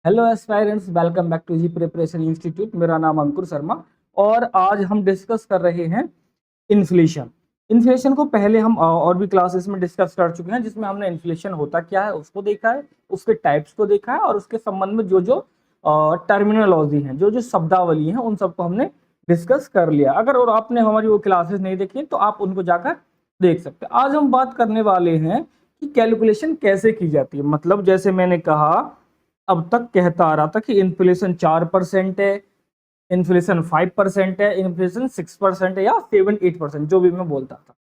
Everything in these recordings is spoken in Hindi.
Hello aspirants, welcome back to G preparation institute. मेरा नाम अंकुर शर्मा और आज हम डिस्कस कर रहे हैं इन्फ्लेशन। इन्फ्लेशन को पहले हम और भी क्लासेस में डिस्कस कर चुके हैं, जिसमें हमने इन्फ्लेशन होता क्या है उसको देखा है, उसके टाइप्स को देखा है और उसके संबंध में जो जो टर्मिनोलॉजी हैं, जो जो शब्दावली हैं, उन सबको हमने डिस्कस कर लिया। अगर और आपने हमारी वो क्लासेस नहीं देखी तो आप उनको जाकर देख सकते हैं। आज हम बात करने वाले हैं कि कैलकुलेशन कैसे की जाती है। मतलब जैसे मैंने कहा, अब तक कहता आ रहा था कि इन्फ्लेशन 4% है, इन्फ्लेशन 5% है, इन्फ्लेशन 6% है या 7-8%, जो भी मैं बोलता था।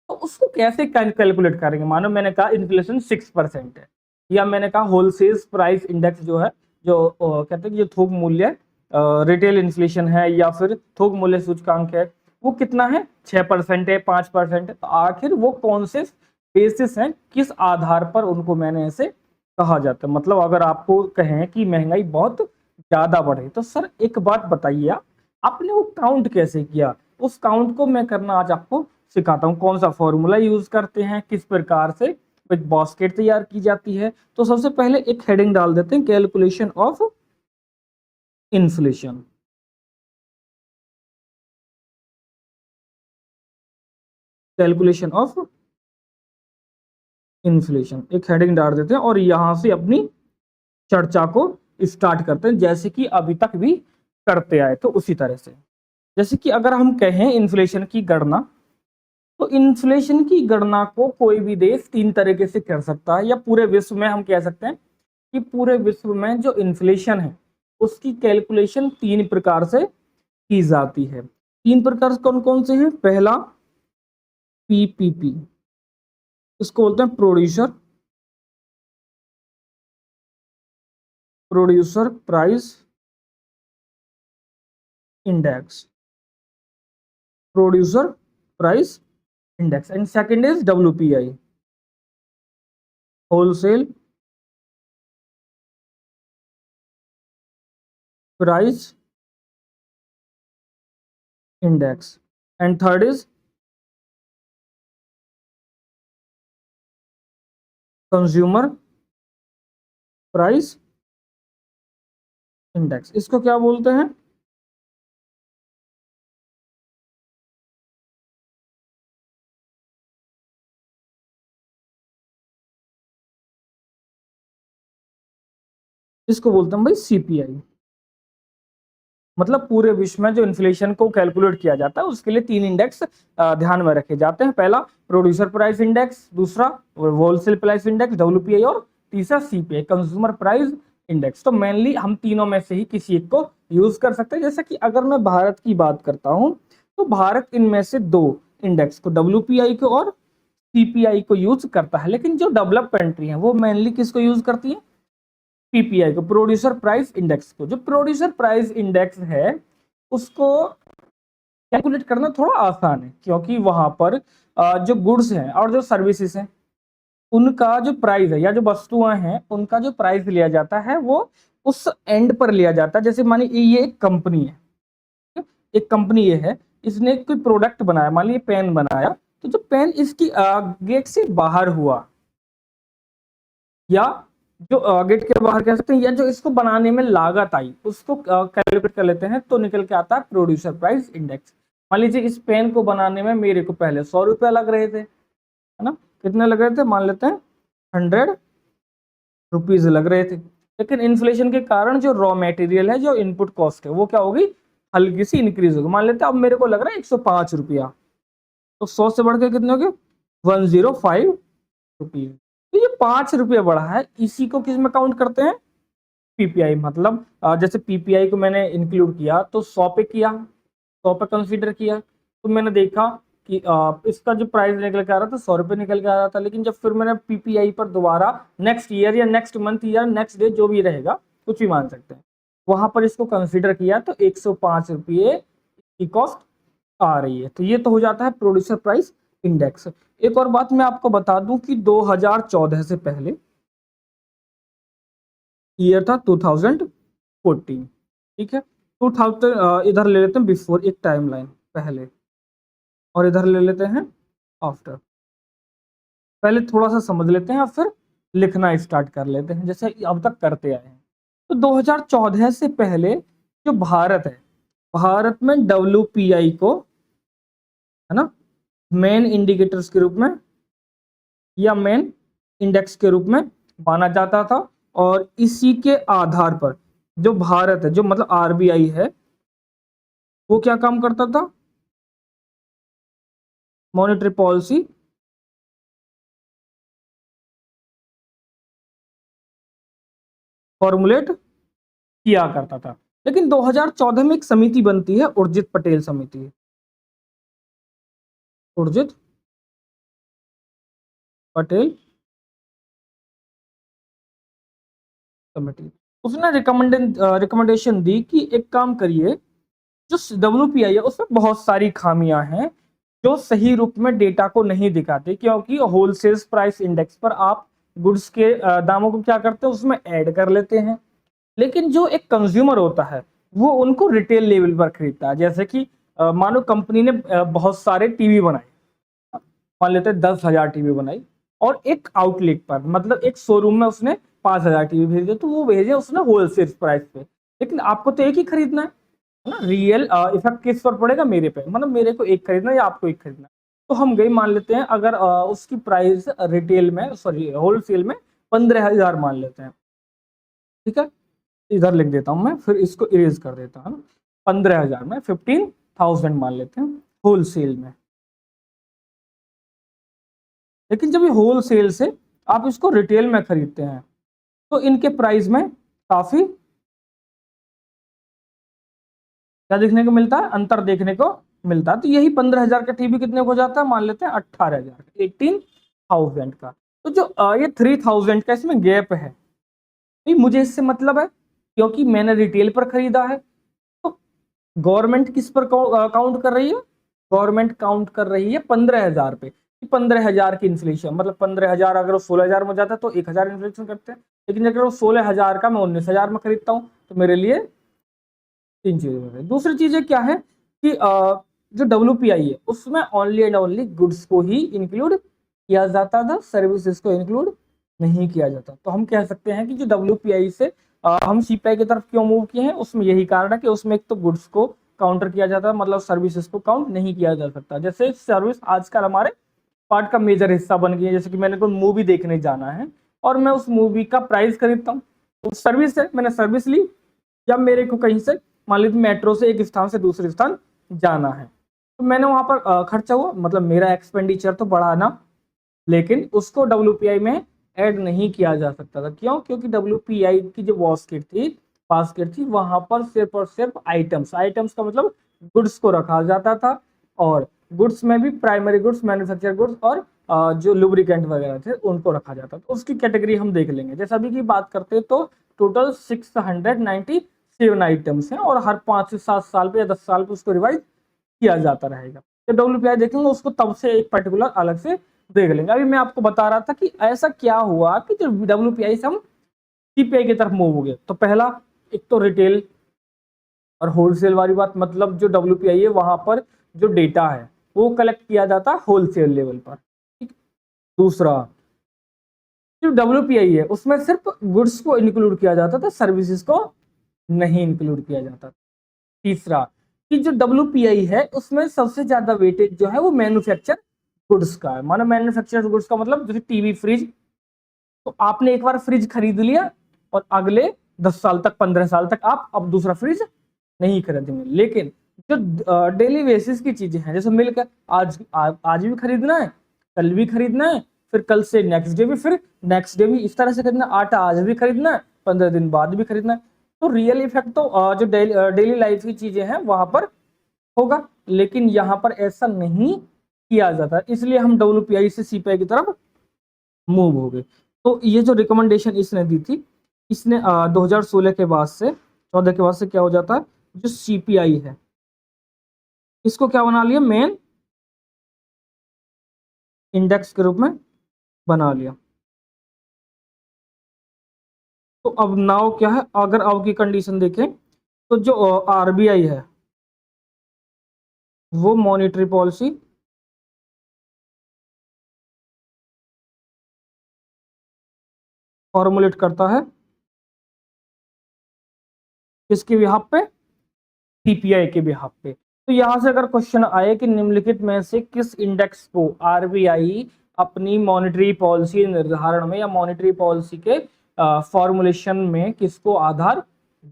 तो उसको कैसे कैलकुलेट करेंगे। मानो मैंने कहा इन्फ्लेशन 6% है, या मैंने कहा होलसेल प्राइस इंडेक्स जो है, जो कहते हैं कि जो थोक मूल्य रिटेल इन्फ्लेशन है या फिर थोक मूल्य सूचकांक है, वो कितना है, 6% है, 5% है। तो आखिर वो कौन से बेसिस हैं, किस आधार पर उनको मैंने ऐसे कहा जाता है। मतलब अगर आपको कहें कि महंगाई बहुत ज्यादा बढ़े तो सर एक बात बताइए, आपने वो काउंट कैसे किया। उस काउंट को मैं करना आज आपको सिखाता हूँ। कौन सा फॉर्मूला यूज करते हैं, किस प्रकार से एक बास्केट तैयार की जाती है। तो सबसे पहले एक हेडिंग डाल देते हैं, calculation of inflation. Calculation of inflation एक हेडिंग डाल देते हैं और यहां से अपनी चर्चा को स्टार्ट करते हैं, जैसे कि अभी तक भी करते आए। तो उसी तरह से, जैसे कि अगर हम कहें इन्फ्लेशन की गणना, तो इन्फ्लेशन की गणना को कोई भी देश तीन तरीके से कर सकता है, या पूरे विश्व में हम कह सकते हैं कि पूरे विश्व में जो इन्फ्लेशन है उसकी कैलकुलेशन तीन प्रकार से की जाती है। तीन प्रकार कौन कौन से हैं। पहला पीपीपी, इसको बोलते हैं producer price index, producer price index. And second is WPI, wholesale price index. And third is consumer price index. इसको क्या बोलते हैं। इसको बोलते हैं भाई सीपीआई। मतलब पूरे विश्व में जो इन्फ्लेशन को कैलकुलेट किया जाता है उसके लिए तीन इंडेक्स ध्यान में रखे जाते हैं। पहला प्रोड्यूसर प्राइस इंडेक्स, दूसरा होलसेल प्राइस इंडेक्स डब्ल्यूपीआई, और तीसरा सीपीआई कंज्यूमर प्राइस इंडेक्स। तो मेनली हम तीनों में से ही किसी एक को यूज कर सकते हैं। जैसे कि अगर मैं भारत की बात करता हूं, तो भारत इनमें से दो इंडेक्स को, डब्ल्यूपीआई को और सीपीआई को यूज करता है। लेकिन जो डेवलप कंट्री है वो मेनली किसको यूज करती है, पीपीआई को, प्रोड्यूसर प्राइस इंडेक्स को। जो प्रोड्यूसर प्राइस इंडेक्स है उसको कैलकुलेट करना थोड़ा आसान है, क्योंकि वहां पर जो गुड्स हैं और जो सर्विसेज हैं उनका जो प्राइस है, या जो वस्तुएं हैं उनका जो प्राइस लिया जाता है वो उस एंड पर लिया जाता है। जैसे मानिए ये एक कंपनी है, एक कंपनी ये है, इसने कोई प्रोडक्ट बनाया, मान लीजिए पेन बनाया, तो जो पेन इसकी गेट से बाहर हुआ, या जो गेट के बाहर कह सकते हैं, या जो इसको बनाने में लागत आई उसको कैलकुलेट कर लेते हैं, तो निकल के आता है प्रोड्यूसर प्राइस इंडेक्स। मान लीजिए इस पेन को बनाने में मेरे को पहले 100 रुपया लग रहे थे, है ना। कितने लग रहे थे, मान लेते हैं 100 रुपीज लग रहे थे। लेकिन इन्फ्लेशन के कारण जो रॉ मटेरियल है, जो इनपुट कॉस्ट है, वो क्या होगी, हल्की सी इंक्रीज होगी। मान लेते हैं अब मेरे को लग रहा है 105 रुपया, तो 100 से बढ़ के कितने हो गए, 105 रुपीज। तो ये 5 रुपये बढ़ा है, इसी को किस में काउंट करते हैं, पीपीआई। मतलब जैसे पीपीआई को मैंने इंक्लूड किया तो 100 पे किया, 100 पे कंसीडर किया, तो मैंने देखा कि इसका जो प्राइस निकल के आ रहा था 100 रुपये निकल के आ रहा था। लेकिन जब फिर मैंने पीपीआई पर दोबारा नेक्स्ट ईयर या नेक्स्ट मंथ या नेक्स्ट डे, जो भी रहेगा, कुछ भी मान सकते हैं, वहां पर इसको कंसीडर किया तो 105 रुपये की कॉस्ट आ रही है। तो ये तो हो जाता है प्रोड्यूसर प्राइस इंडेक्स। एक और बात मैं आपको बता दूं कि 2014 से पहले, ईयर था 2014, ठीक है। 2000 इधर ले लेते हैं बिफोर, एक टाइमलाइन पहले, और इधर ले लेते हैं आफ्टर। पहले थोड़ा सा समझ लेते हैं और फिर लिखना स्टार्ट कर लेते हैं, जैसे अब तक करते आए हैं। तो 2014 से पहले जो भारत है, भारत में WPI को, है ना, मेन इंडिकेटर्स के रूप में या मेन इंडेक्स के रूप में माना जाता था। और इसी के आधार पर जो भारत है, जो मतलब RBI है, वो क्या काम करता था, मॉनेटरी पॉलिसी फॉर्मुलेट किया करता था। लेकिन 2014 में एक समिति बनती है, उर्जित पटेल समिति, उर्जित पटेल कमेटी। उसने रिकमेंडेशन दी कि एक काम करिए, जो WPI है उसमें बहुत सारी खामियां हैं जो सही रूप में डेटा को नहीं दिखाते, क्योंकि होलसेल प्राइस इंडेक्स पर आप गुड्स के दामों को क्या करते हैं, उसमें ऐड कर लेते हैं। लेकिन जो एक कंज्यूमर होता है वो उनको रिटेल लेवल पर खरीदता है। जैसे कि मानो कंपनी ने बहुत सारे टीवी बनाए, मान लेते हैं 10,000 टीवी बनाई, और एक आउटलेट पर मतलब एक शोरूम में उसने 5,000 टीवी भेजे, तो वो भेजे उसने होलसेल प्राइस पे। लेकिन आपको तो एक ही खरीदना है ना। रियल इफेक्ट किस पर पड़ेगा, मेरे पे, मतलब मेरे को एक खरीदना है या आपको एक खरीदना है। तो हम गई, मान लेते हैं अगर उसकी प्राइस रिटेल में, सॉरी होलसेल में 15,000 मान लेते हैं, ठीक है। इधर लिख देता हूं मैं, फिर इसको इरेज कर देता हूं। 15,000 में 15,000 मान लेते हैं होलसेल में। लेकिन जब ये होलसेल से आप इसको रिटेल में खरीदते हैं तो इनके प्राइस में काफी क्या देखने को मिलता है, अंतर देखने को मिलता है। तो यही 15,000 का टीवी कितने को हो जाता है, मान लेते हैं 18,000, 18,000 का। तो जो ये 3,000 का इसमें गैप है, तो मुझे इससे मतलब है क्योंकि मैंने रिटेल पर खरीदा है। तो गवर्नमेंट किस पर काउंट कर रही है, गवर्नमेंट काउंट कर रही है 15,000 पे। 15,000 की इन्फ्लेशन, मतलब 15,000 अगर वो 16,000 में जाता है तो 1,000 इन्फ्लेशन करते हैं। लेकिन अगर वो 16,000 का मैं 19,000 में खरीदता हूँ तो मेरे लिए तीन चीजें हो रही। दूसरी चीजें क्या है कि जो WPI है उसमें ओनली एंड ओनली गुड्स को ही इंक्लूड किया जाता था, सर्विसेज को इंक्लूड नहीं किया जाता। तो हम कह सकते हैं कि जो WPI से हम CPI की तरफ क्यों मूव किए हैं, उसमें यही कारण है कि उसमें एक तो गुड्स को काउंटर किया जाता है, मतलब सर्विसेज को काउंट नहीं किया जा सकता। जैसे सर्विस आजकल हमारे पार्ट का मेजर हिस्सा बन गई है। जैसे कि मैंने कोई मूवी देखने जाना है और मैं उस मूवी का प्राइस खरीदता हूँ, तो सर्विस है, मैंने सर्विस ली। जब मेरे को कहीं से मान लीजिए मेट्रो से एक स्थान से दूसरे स्थान जाना है, तो मैंने वहां पर खर्चा हुआ, मतलब मेरा एक्सपेंडिचर तो बढ़ा ना, लेकिन उसको WPI में ऐड नहीं किया जा सकता था। क्यों, क्योंकि WPI की जो बास्केट थी वहां पर सिर्फ और सिर्फ आइटम्स, आइटम्स का मतलब गुड्स को रखा जाता था। और गुड्स में भी प्राइमरी गुड्स, मैन्युफैक्चर गुड्स और जो लुब्रिकेंट वगैरह थे उनको रखा जाता था। उसकी कैटेगरी हम देख लेंगे। जैसे अभी की बात करते हैं तो टोटल 697 आइटम्स हैं, और हर 5 से 7 साल पे या 10 साल पे उसको रिवाइज किया जाता रहेगा। तो WPI देखेंगे उसको तब से एक पर्टिकुलर अलग से देख लेंगे। अभी मैं आपको बता रहा था कि ऐसा क्या हुआ कि जो WPI से हम CPI की तरफ मूव हो गए। तो पहला, एक तो रिटेल और होलसेल वाली बात, मतलब जो WPI है वहां पर जो डेटा है वो कलेक्ट किया जाता है होलसेल लेवल पर, ठीक। दूसरा, जो WPI है उसमें सिर्फ गुड्स को इंक्लूड किया जाता था, सर्विसेज को नहीं इंक्लूड किया जाता। तीसरा, कि जो WPI है उसमें सबसे ज्यादा वेटेज जो है वो मैन्युफैक्चर गुड्स का है। मानो मैन्युफैक्चर गुड्स का मतलब जैसे टीवी, फ्रिज, तो आपने एक बार फ्रिज खरीद लिया और अगले 10 साल तक, 15 साल तक आप अब दूसरा फ्रिज नहीं खरीदेंगे। लेकिन जो डेली बेसिस की चीजें हैं, जैसे मिल्क, आज भी खरीदना है, कल भी खरीदना है, फिर कल से नेक्स्ट डे भी, फिर नेक्स्ट डे भी, इस तरह से खरीदना। आटा आज भी खरीदना है, 15 दिन बाद भी खरीदना है। तो रियल इफेक्ट तो जो डेली लाइफ की चीजें हैं वहां पर होगा, लेकिन यहाँ पर ऐसा नहीं किया जाता, इसलिए हम WPI से CPI की तरफ मूव हो गए। तो ये जो रिकमेंडेशन इसने दी थी, इसने 2016 के बाद से, 14 के बाद से क्या हो जाता है, जो CPI है इसको क्या बना लिया, मेन इंडेक्स के रूप में बना लिया। तो अब नाउ क्या है, अगर अब की कंडीशन देखें तो जो RBI है वो मॉनेटरी पॉलिसी फॉर्मुलेट करता है किसके बिहाफ पे? सीपीआई के बिहाफ पे। तो यहां से अगर क्वेश्चन आए कि निम्नलिखित में से किस इंडेक्स को आरबीआई अपनी मॉनेटरी पॉलिसी निर्धारण में या मॉनेटरी पॉलिसी के फॉर्मुलेशन में किसको आधार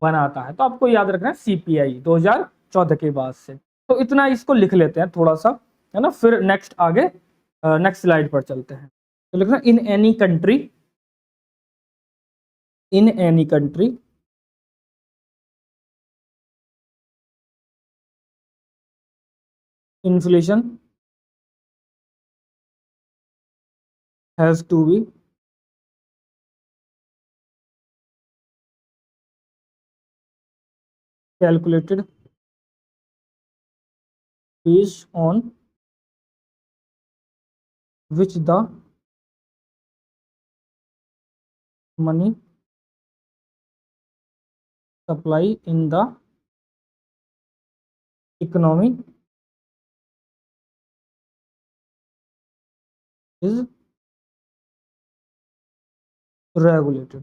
बनाता है, तो आपको याद रखना है सीपीआई 2014 के बाद से। तो इतना इसको लिख लेते हैं थोड़ा सा, है ना, फिर नेक्स्ट आगे नेक्स्ट स्लाइड पर चलते हैं। तो लिखना in any country, in any country inflation has to be calculated based on which the money supply in the economy is regulated।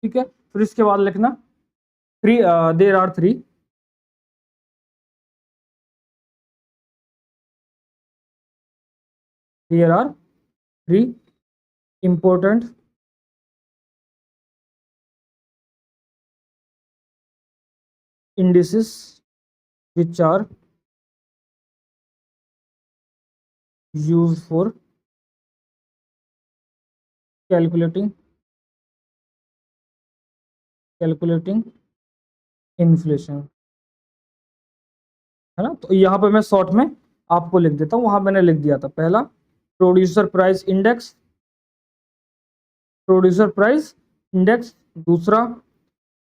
ठीक है, फिर इसके बाद लिखना three, there are three, there are three important indices which are used for calculating inflation, है ना। तो यहाँ पे मैं शॉर्ट में आपको लिख देता हूँ, वहां मैंने लिख दिया था। पहला producer price index, producer price index, दूसरा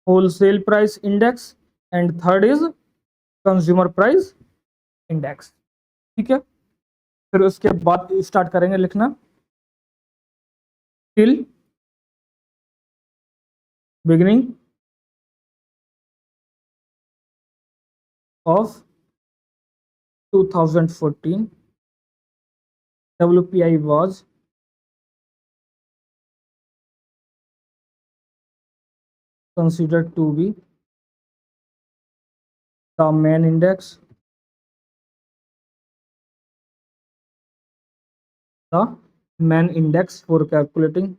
wholesale price index, and third is consumer price index. ठीक है, फिर उसके बाद स्टार्ट करेंगे लिखना till beginning of 2014 WPI was considered to be the main index, the main index for calculating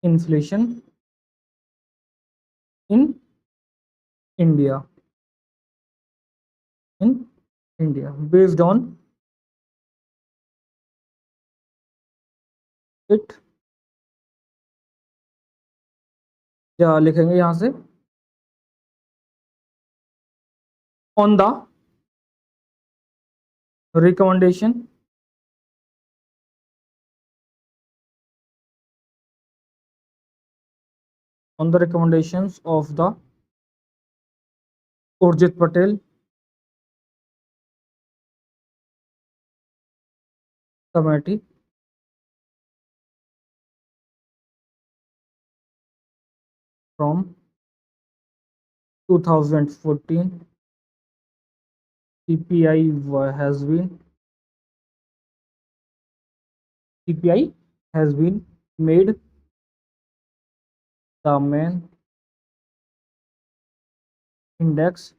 inflation in India, based on it। क्या लिखेंगे यहां से? On the recommendation on the recommendations of the Urjit Patel committee from 2014, CPI has been made the main index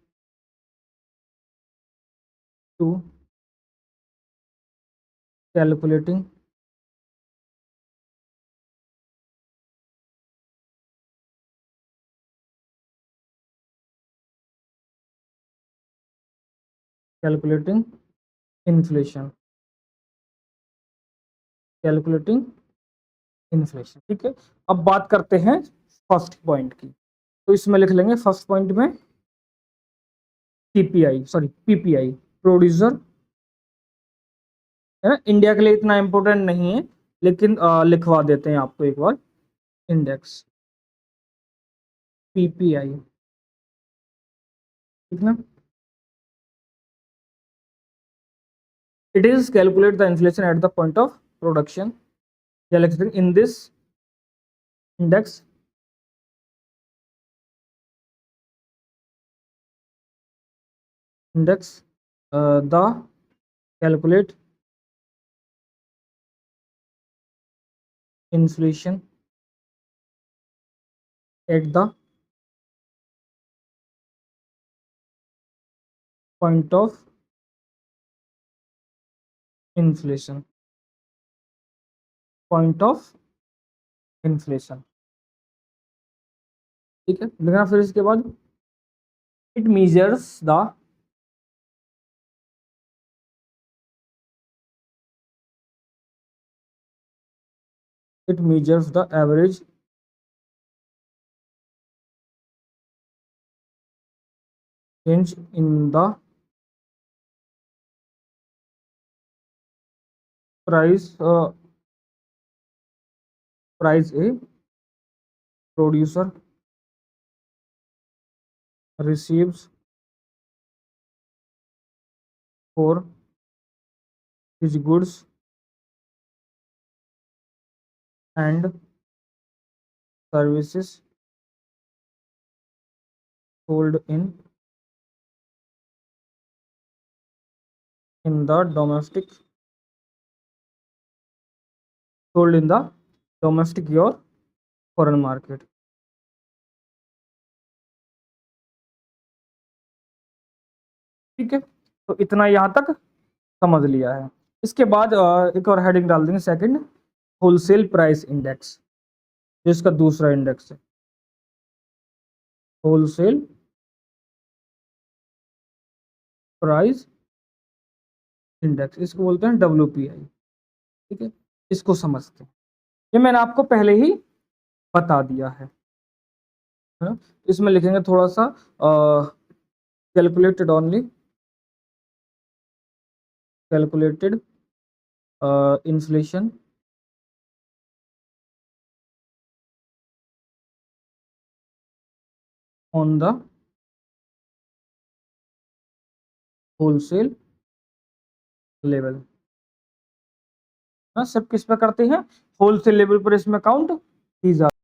to calculating inflation, calculating inflation. ठीक है, अब बात करते हैं फर्स्ट पॉइंट की। तो इसमें लिख लेंगे फर्स्ट पॉइंट में पीपीआई, प्रोड्यूसर, है ना। इंडिया के लिए इतना इंपॉर्टेंट नहीं है, लेकिन लिखवा देते हैं आपको एक बार। इंडेक्स पीपीआई, ठीक ना। It is calculate the inflation at the point of production, या लिख सकते हैं in this index the calculate inflation at the point of inflation, point of inflation। ठीक है, लिखना फिर इसके बाद, it measures the average change in the price price a producer receives for his goods and services sold in the domestic sold in the domestic or foreign market। ठीक है, तो इतना यहाँ तक समझ लिया है। इसके बाद एक और हेडिंग डाल देंगे, सेकंड होलसेल प्राइस इंडेक्स, जिसका दूसरा इंडेक्स है होलसेल प्राइस इंडेक्स, इसको बोलते हैं WPI। ठीक है, इसको समझते हैं, ये मैंने आपको पहले ही बता दिया है ना। इसमें लिखेंगे थोड़ा सा calculated only, calculated inflation on the wholesale level. हाँ, सब किस पे करते हैं, होलसेल लेवल पर इसमें काउंट की जाती।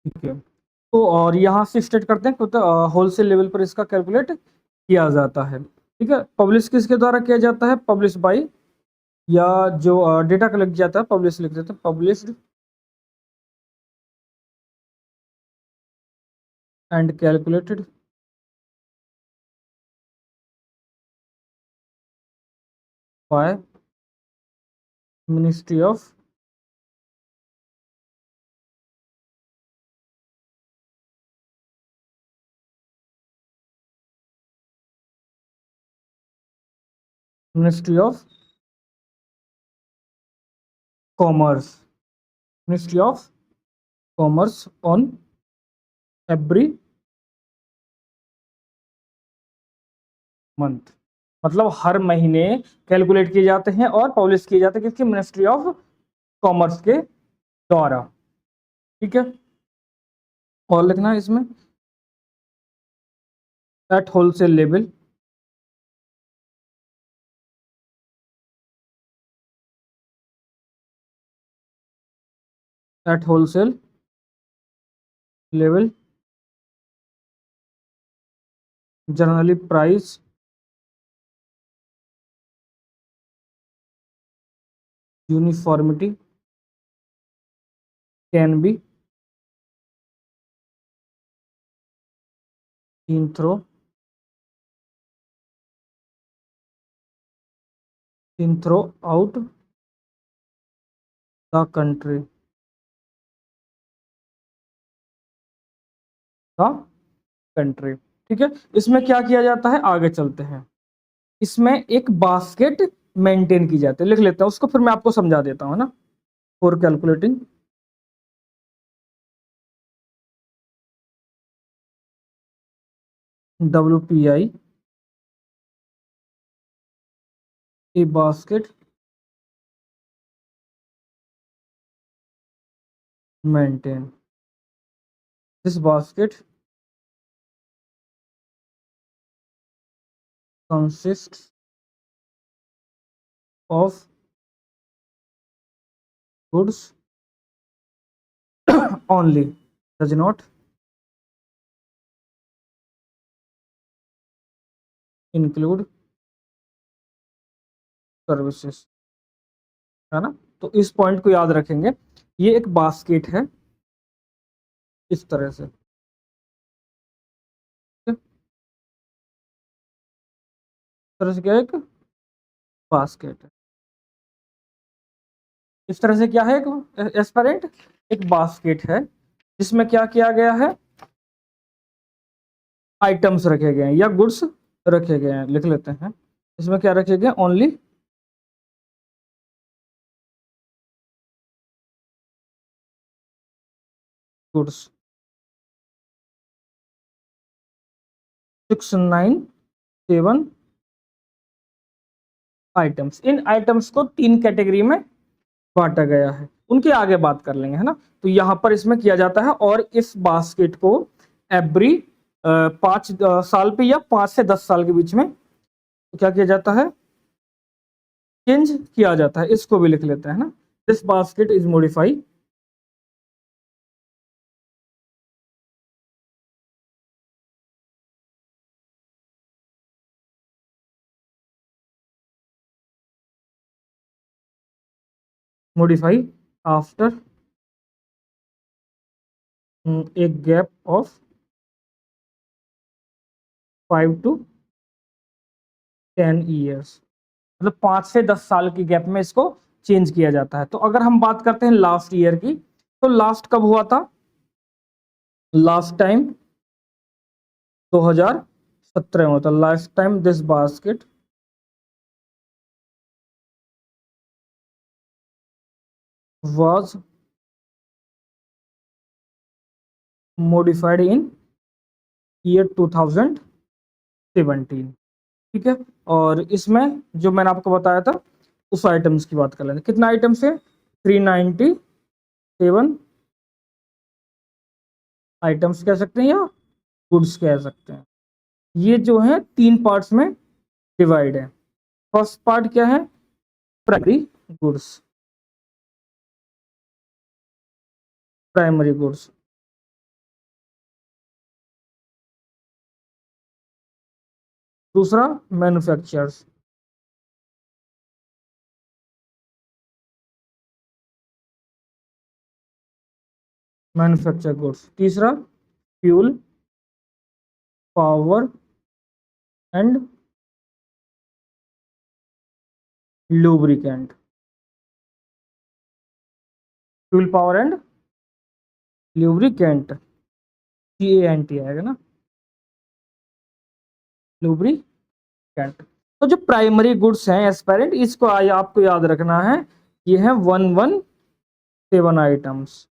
ठीक है, तो और यहाँ से स्टार्ट करते हैं, तो होलसेल लेवल पर इसका कैलकुलेट किया जाता है। ठीक है, पब्लिश किसके द्वारा किया जाता है, पब्लिश बाई, या जो डेटा कलेक्ट किया जाता है पब्लिश लिख देते हैं, published and calculated by ministry of ministry of commerce, ministry of commerce on every month, मतलब हर महीने कैलकुलेट किए जाते हैं और पब्लिश किए जाते हैं किसकी, मिनिस्ट्री ऑफ कॉमर्स के द्वारा। ठीक है, और लिखना है इसमें at wholesale level, at wholesale level generally price uniformity can be seen throughout the country, the country. ठीक है, इसमें क्या किया जाता है, आगे चलते हैं। इसमें एक बास्केट मेंटेन की जाती है, लिख लेता हूं उसको, फिर मैं आपको समझा देता हूं ना। For calculating WPI, a basket maintain, this basket consists of goods only, does not include services। है ना। तो इस पॉइंट को याद रखेंगे। ये एक बास्केट है इस तरह से, इस तरह से क्या है, एक बास्केट है। इस तरह से क्या है, एक एस्पेरेंट, एक बास्केट है जिसमें क्या किया गया है, आइटम्स रखे गए हैं या गुड्स रखे गए हैं। लिख लेते हैं, इसमें क्या रखे गए, ओनली गुड्स। 697 आइटम्स। इन आइटम्स को 3 कैटेगरी में बांटा गया है, उनके आगे बात कर लेंगे, है ना। तो यहाँ पर इसमें किया जाता है, और इस बास्केट को एवरी 5 साल पे या 5 से 10 साल के बीच में तो क्या किया जाता है, चेंज किया जाता है। इसको भी लिख लेते हैं ना, this basket is modify after एक गैप ऑफ 5 to 10 ईयर्स, मतलब 5 से 10 साल की गैप में इसको चेंज किया जाता है। तो अगर हम बात करते हैं लास्ट ईयर की, तो लास्ट कब हुआ था, लास्ट टाइम 2017 में होता। Last time this basket was modified in year 2017। ठीक है, और इसमें जो मैंने आपको बताया था उस आइटम्स की बात कर लेते हैं। कितना आइटम्स है, 397 आइटम्स कह सकते हैं या गुड्स कह सकते हैं। ये जो है 3 पार्ट्स में डिवाइड है। फर्स्ट पार्ट क्या है, प्राइमरी गुड्स, प्राइमरी गुड्स। दूसरा मैन्युफैक्चरर्स, मैन्युफैक्चर गुड्स। तीसरा fuel, power and lubricant. Fuel, power and lubricant, CANT आएगा ना, लुब्रिकेंट। तो जो प्राइमरी गुड्स हैं एस्पेरेंट, इसको आपको याद रखना है, ये है 117 आइटम्स।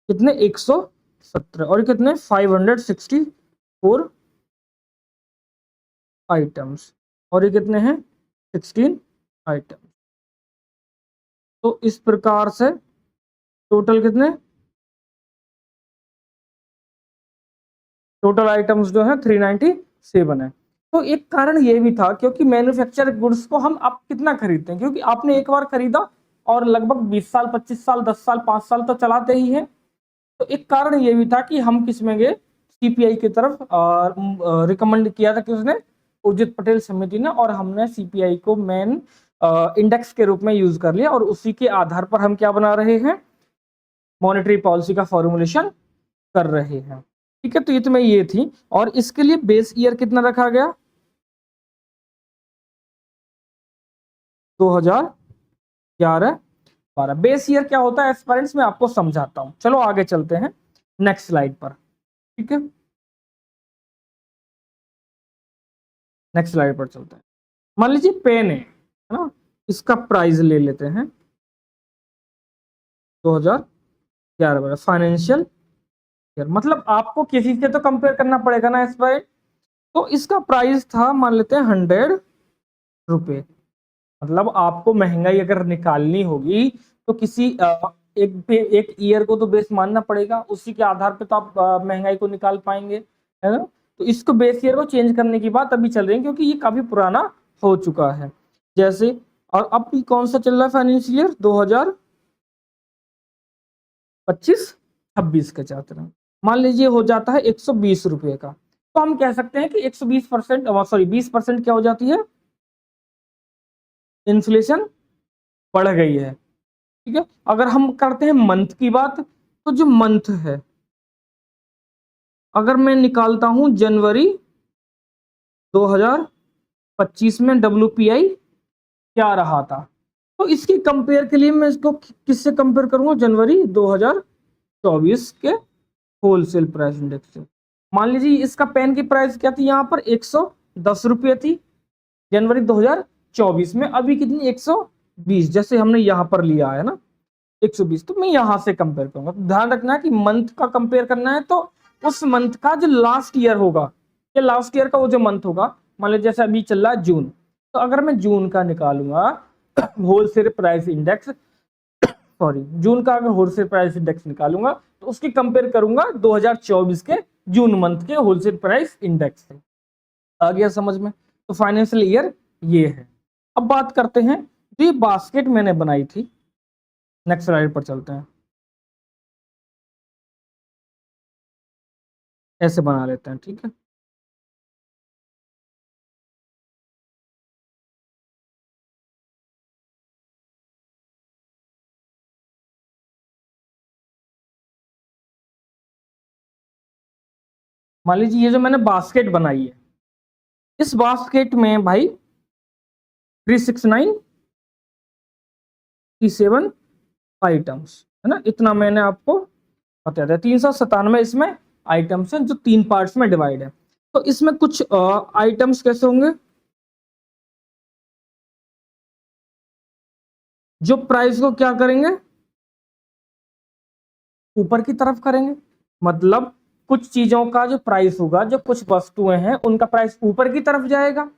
कितने, 117, और कितने 564 आइटम्स, और ये कितने हैं 16 आइटम्स। तो इस प्रकार से टोटल कितने, टोटल आइटम्स जो है 397 है। तो एक कारण ये भी था क्योंकि मैन्युफैक्चर गुड्स को हम अब कितना खरीदते हैं, क्योंकि आपने एक बार खरीदा और लगभग 20 साल 25 साल 10 साल 5 साल तो चलाते ही हैं। तो एक कारण ये भी था कि हम किस में गए, CPI की तरफ रिकमेंड किया था किसने, उर्जित पटेल समिति ने, और हमने CPI को मेन इंडेक्स के रूप में यूज कर लिया, और उसी के आधार पर हम क्या बना रहे हैं, मॉनेटरी पॉलिसी का फॉर्मुलेशन कर रहे हैं। ठीक है, तो ये तो मैं ये थी, और इसके लिए बेस ईयर कितना रखा गया, 2011-12। बेस ईयर क्या होता है एस्पिरेंट्स, मैं आपको समझाता हूं। चलो आगे चलते हैं नेक्स्ट स्लाइड पर। ठीक है, नेक्स्ट स्लाइड पर चलते हैं। मान लीजिए पेन है ना, इसका प्राइस ले लेते हैं 2011 फाइनेंशियल ईयर, मतलब आपको किसी से तो कंपेयर करना पड़ेगा ना एस्पायर। तो इसका प्राइस था, मान लेते हैं 100 रुपए। मतलब आपको महंगाई अगर निकालनी होगी तो किसी एक ईयर को तो बेस मानना पड़ेगा, उसी के आधार पे तो आप महंगाई को निकाल पाएंगे, है ना। तो इसको बेस ईयर को चेंज करने की बात अभी चल रही है, क्योंकि ये काफी पुराना हो चुका है। जैसे, और अब कौन सा चल रहा है फाइनेंशियल ईयर, 2025-26 के चाहते हैं। मान लीजिए हो जाता है 120 रुपए का, तो हम कह सकते हैं कि 120%, सॉरी 20% क्या हो जाती है, इन्फ्लेशन बढ़ गई है। ठीक है, अगर हम करते हैं मंथ की बात, तो जो मंथ है, अगर मैं निकालता हूं जनवरी 2025 में WPI क्या रहा था, तो इसके कंपेयर के लिए मैं इसको किससे कंपेयर करूंगा, जनवरी 2024 के होलसेल प्राइस इंडेक्स से। मान लीजिए इसका पेन की प्राइस क्या थी, यहाँ पर 110 रुपये थी जनवरी 2024 में, अभी कितनी 120, जैसे हमने यहाँ पर लिया है ना 120, तो मैं यहां से कंपेयर करूंगा। तो ध्यान रखना है कि मंथ का कंपेयर करना है तो उस मंथ का जो लास्ट ईयर होगा, या लास्ट ईयर का वो जो मंथ होगा, मान लीजिए जैसे अभी चल रहा है जून, तो अगर मैं जून का निकालूंगा होलसेल प्राइस इंडेक्स, सॉरी जून का अगर होलसेल प्राइस इंडेक्स निकालूंगा तो उसकी कंपेयर करूंगा 2024 के जून मंथ के होलसेल प्राइस इंडेक्स से। आ गया समझ में? तो फाइनेंशियल ईयर ये है। अब बात करते हैं, तो ये बास्केट मैंने बनाई थी, नेक्स्ट स्लाइड पर चलते हैं। ऐसे बना लेते हैं, ठीक है। मान लीजिए ये जो मैंने बास्केट बनाई है, इस बास्केट में भाई 369 7 आइटम्स है ना, इतना मैंने आपको बता दिया। 397 इसमें आइटम्स हैं जो 3 पार्ट्स में डिवाइड है। तो इसमें कुछ आइटम्स कैसे होंगे, जो प्राइस को क्या करेंगे, ऊपर की तरफ करेंगे। मतलब कुछ चीजों का जो प्राइस होगा, जो कुछ वस्तुएं हैं उनका प्राइस ऊपर की तरफ जाएगा, है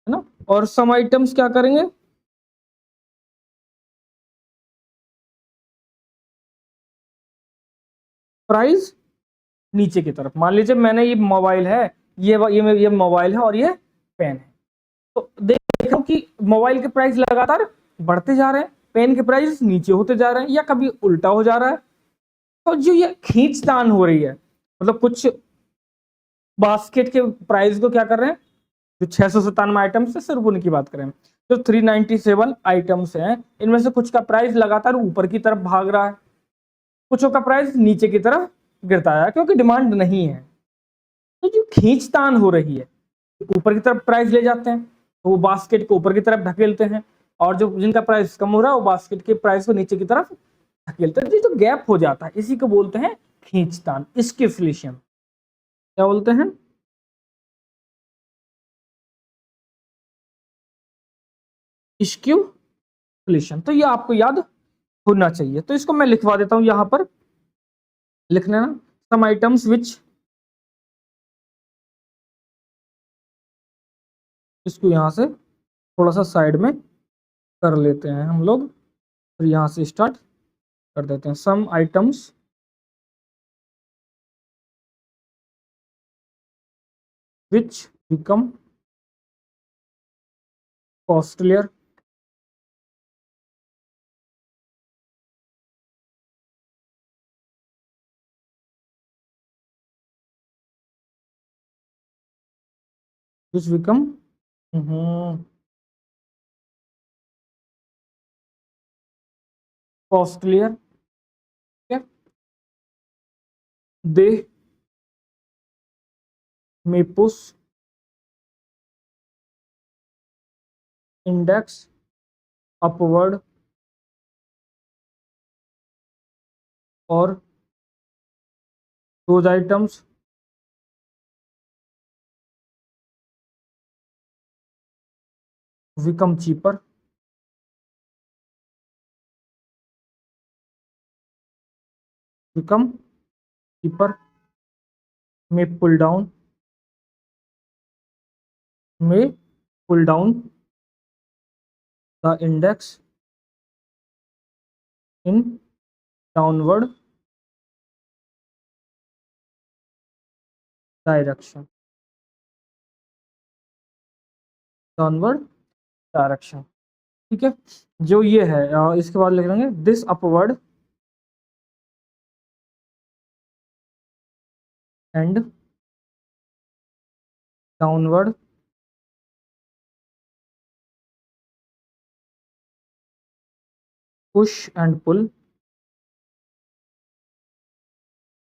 ना। और सम आइटम्स क्या करेंगे, प्राइस नीचे की तरफ। मान लीजिए मैंने ये मोबाइल है, ये मोबाइल है और ये पेन है, तो देखो कि मोबाइल के प्राइस लगातार बढ़ते जा रहे हैं, पेन के प्राइस नीचे होते जा रहे हैं, या कभी उल्टा हो जा रहा है। तो जो ये खींचतान हो रही है, मतलब कुछ बास्केट के प्राइस को क्या कर रहे हैं, जो 697 आइटम्स है सिर्फ उनकी बात करें, जो 397 आइटम्स हैं, इनमें से कुछ का प्राइस लगातार ऊपर की तरफ भाग रहा है, कुछों का प्राइस नीचे की तरफ गिरता है क्योंकि डिमांड नहीं है। तो जो खींचतान हो रही है, ऊपर की तरफ प्राइस ले जाते हैं तो वो बास्केट को ऊपर की तरफ ढकेलते हैं, और जो जिनका प्राइस कम हो रहा है वो बास्केट के प्राइस को नीचे की तरफ धकेलते हैं। जो गैप हो जाता है इसी को बोलते हैं खींचतान, स्किफ्लेशन। क्या बोलते हैं, स्क्यूफ्लेशन। तो ये आपको याद होना चाहिए, तो इसको मैं लिखवा देता हूं यहां पर, लिख लेना, सम आइटम्स विच, इसको यहां से थोड़ा सा साइड में कर लेते हैं हम लोग, फिर यहां से स्टार्ट कर देते हैं। Some items which become costlier which become costlier, okay? They may push index upward, or those items become cheaper, become cheaper, may pull down, may pull down the index in downward direction, downward direction। ठीक है, जो ये है इसके बाद लिख लेंगे this upward and downward push and pull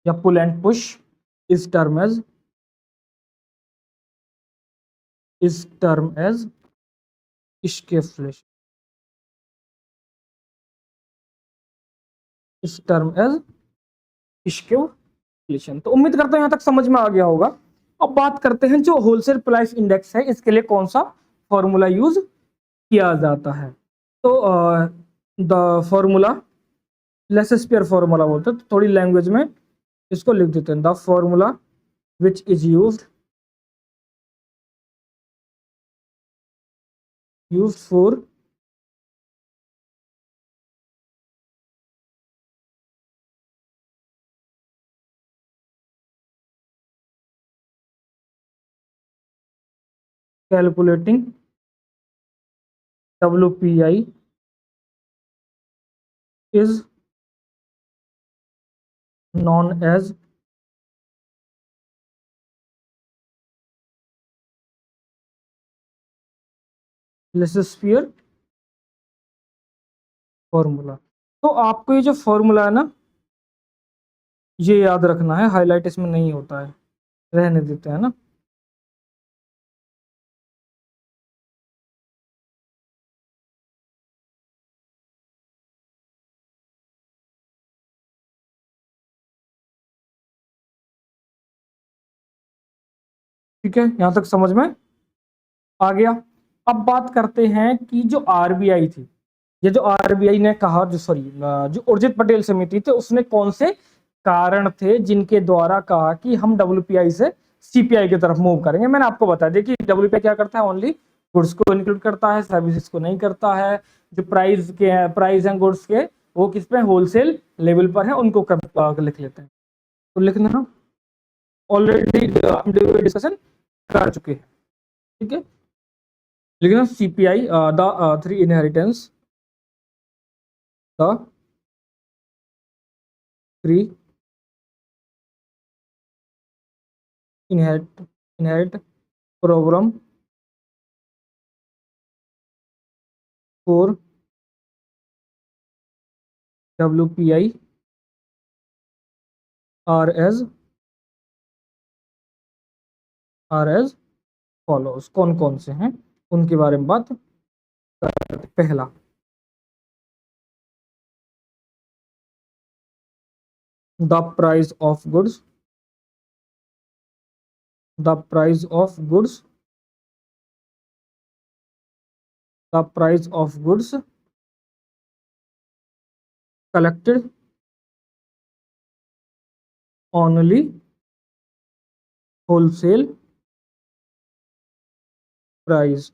या pull and push is term as scaflation, इस टर्म एज स्केफलेशन। तो उम्मीद करता हूं यहां तक समझ में आ गया होगा। अब बात करते हैं जो होलसेल प्राइस इंडेक्स है, इसके लिए कौन सा फॉर्मूला यूज किया जाता है। तो द फॉर्मूला लेसेस्पियर फॉर्मूला बोलते हैं, तो थोड़ी लैंग्वेज में इसको लिख देते हैं। The formula which is used for calculating WPI is known as Laspeyres formula. तो आपको ये जो फॉर्मूला है ना, ये याद रखना है, हाईलाइट इसमें नहीं होता है, रहने देते हैं ना। ठीक है, यहां तक समझ में आ गया। अब बात करते हैं कि जो आरबीआई थी, ये जो आरबीआई ने कहा, जो सॉरी जो उर्जित पटेल समिति थे, उसने कौन से कारण थे जिनके द्वारा कहा कि हम डब्ल्यूपीआई से सीपीआई की तरफ मूव करेंगे। मैंने आपको बताया, देखिए डब्ल्यूपीआई क्या करता है, ओनली गुड्स को इंक्लूड करता है, सर्विसेज को नहीं करता है। जो प्राइस एंड गुड्स के वो किस पे होलसेल लेवल पर है, उनको लिख लेते हैं। तो लिखना ऑलरेडी हम डिस्कशन कर चुके हैं। ठीक है, लिखना CPI the three inheritance, the three inherit problem for WPI are as follows। कौन कौन से हैं उनके बारे में बात करते हैं। पहला, the price of goods, the price of goods, the price of goods collected only wholesale price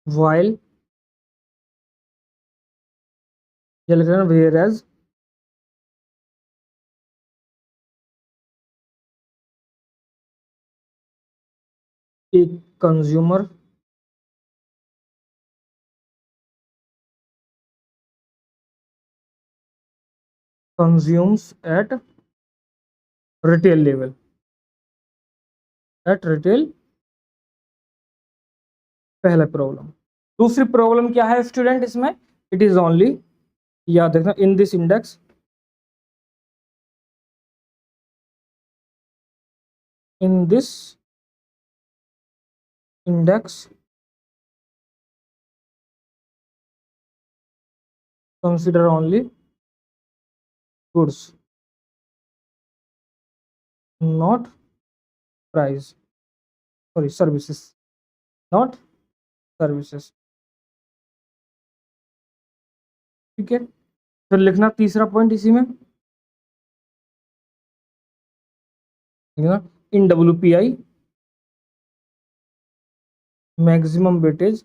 while whereas a consumer consumes at retail level, at retail। पहला प्रॉब्लम। दूसरी प्रॉब्लम क्या है स्टूडेंट इसमें, इट इज ओनली, याद रखना, in this index, in this index consider only goods, not price, sorry services, not services। ठीक है, फिर लिखना तीसरा पॉइंट इसी में, लिखना इन WPI maximum weightage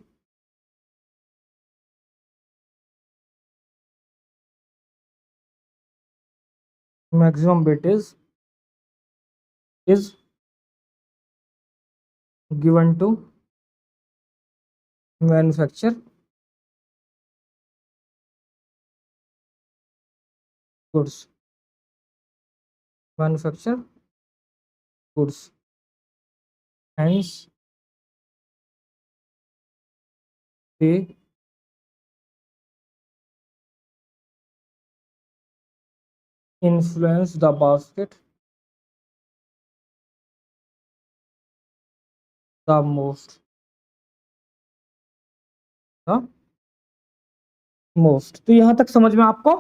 is given to manufacture goods, manufacture goods, hence they influence the basket the most, the most। तो यहां तक समझ में आपको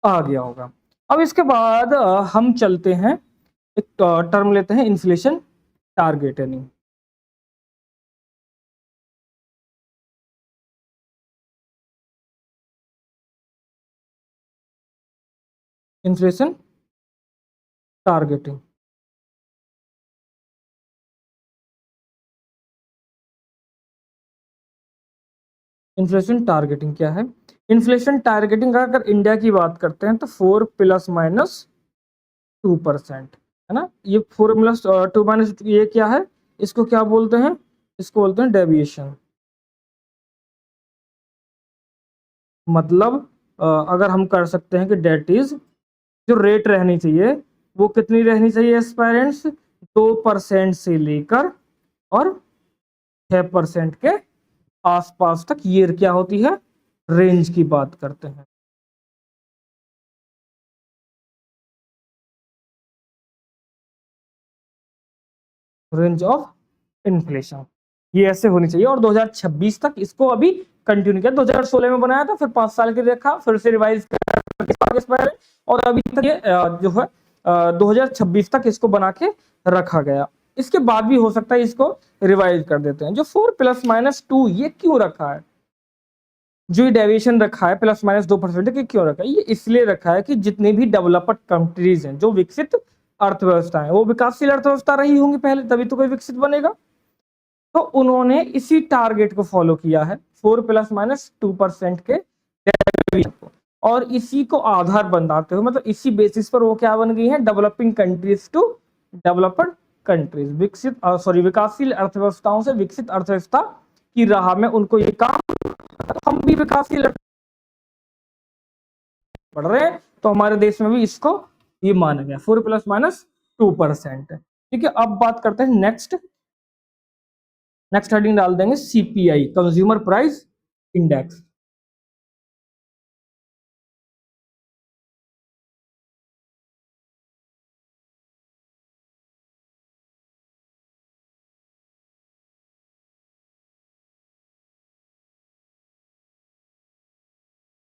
आ गया होगा। अब इसके बाद हम चलते हैं, एक टर्म लेते हैं inflation targeting. Inflation targeting, inflation targeting क्या है? इन्फ्लेशन टारगेटिंग का अगर इंडिया की बात करते हैं तो 4 ± 2%, है ना। ये 4 ± 2 ये क्या है, इसको क्या बोलते हैं? इसको बोलते हैं डेविएशन। मतलब अगर हम कर सकते हैं कि डेट इज, जो रेट रहनी चाहिए वो कितनी रहनी चाहिए एस्पायरेंट्स, 2% से लेकर और 6% के आसपास तक ये क्या होती है, रेंज की बात करते हैं। रेंज ऑफ इन्फ्लेशन ये ऐसे होनी चाहिए। और 2026 तक इसको अभी कंटिन्यू किया, 2016 में बनाया था, फिर 5 साल के लिए रखा, फिर से रिवाइज कर, और अभी तक ये जो है 2026 तक इसको बना के रखा गया। इसके बाद भी हो सकता है इसको रिवाइज कर देते हैं। जो 4 ± 2 ये क्यों रखा है, जो ये डेविएशन रखा है ±2% के, क्यों रखा है? ये इसलिए रखा है कि जितनी भी डेवलप्ड कंट्रीज हैं, जो विकसित अर्थव्यवस्था है, वो विकासशील अर्थव्यवस्था रही होंगी पहले, तभी तो कोई विकसित बनेगा। तो उन्होंने इसी टारगेट को फॉलो किया है, 4 ± 2% के डेविएशन को, और इसी को आधार बनाते हुए, मतलब इसी बेसिस पर वो क्या बन गई है, developing countries to developed countries, विकसित सॉरी विकासशील अर्थव्यवस्थाओं से विकसित अर्थव्यवस्था की राह में उनको ये काम, तो हम भी विकासशील बढ़ रहे हैं, तो हमारे देश में भी इसको ये माना गया 4 ± 2%। ठीक है, अब बात करते हैं नेक्स्ट। नेक्स्ट हेडिंग डाल देंगे CPI, consumer price index.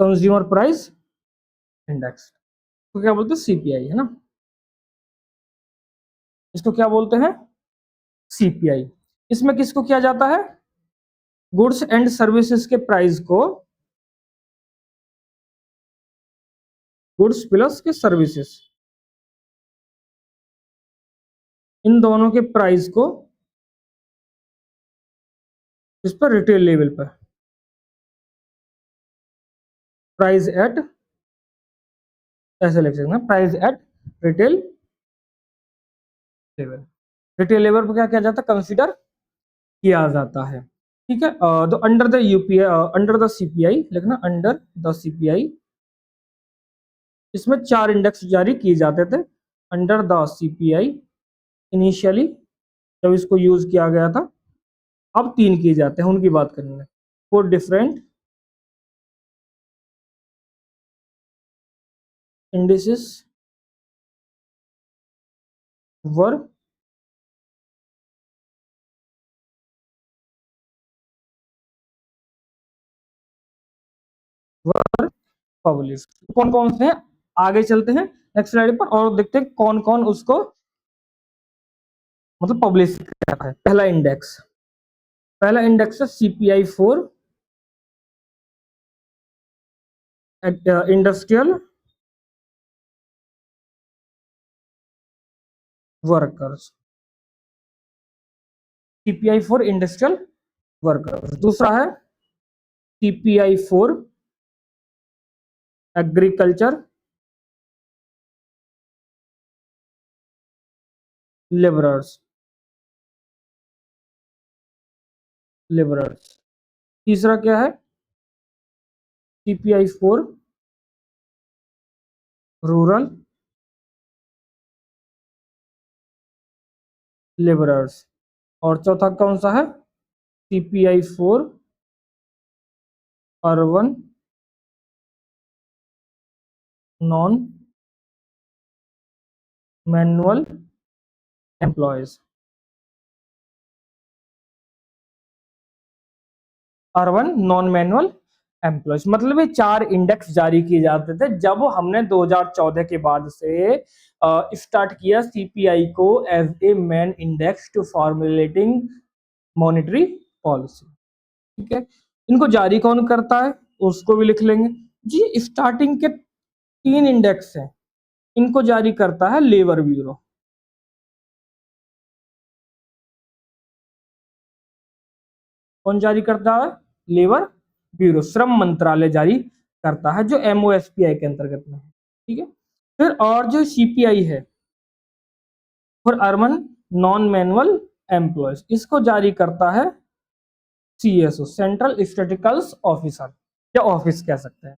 Consumer price index तो क्या बोलते हैं, सीपीआई, है ना। इसको क्या बोलते हैं, सीपीआई। इसमें किसको किया जाता है, गुड्स एंड सर्विसेज के प्राइस को, गुड्स प्लस के सर्विसेज, इन दोनों के प्राइस को इस पर रिटेल लेवल पर, प्राइस एट, ऐसे लिख सकते हैं, price at retail level. Retail level पर क्या किया जाता है, कंसीडर किया जाता है। ठीक है, तो under the UPI, under the CPI लिखना, अंडर द सीपीआई, इसमें 4 इंडेक्स जारी किए जाते थे अंडर द सीपीआई इनिशियली, जब इसको यूज किया गया था। अब 3 किए जाते हैं, उनकी बात करेंगे। फोर डिफरेंट इंडिसेस वर वर पब्लिश। कौन कौन से हैं, आगे चलते हैं नेक्स्ट स्लाइड पर और देखते हैं कौन कौन उसको मतलब पब्लिश करता है। पहला इंडेक्स है CPI 4 industrial workers, CPI 4 industrial workers. दूसरा है सीपीआई 4 एग्रीकल्चर लेबरर्स, लेबरर्स। तीसरा क्या है, सीपीआई 4 रूरल लेबरर्स। और चौथा कौन सा है, CPI 4 urban non manual employees, urban non manual employees, मतलब ये 4 इंडेक्स जारी किए जाते थे जब हमने 2014 के बाद से स्टार्ट किया सीपीआई को as a main index to formulating monetary policy. ठीक है, इनको जारी कौन करता है उसको भी लिख लेंगे जी। स्टार्टिंग के 3 इंडेक्स हैं, इनको जारी करता है लेबर ब्यूरो। कौन जारी करता है? लेबर ब्यूरो, श्रम मंत्रालय जारी करता है, जो एमओएसपीआई के अंतर्गत में है। ठीक है, फिर और जो सीपीआई है for urban non manual employees, इसको जारी करता है सीएसओ, सेंट्रल स्टैटिस्टिकल ऑफिसर, या ऑफिस कह सकते हैं,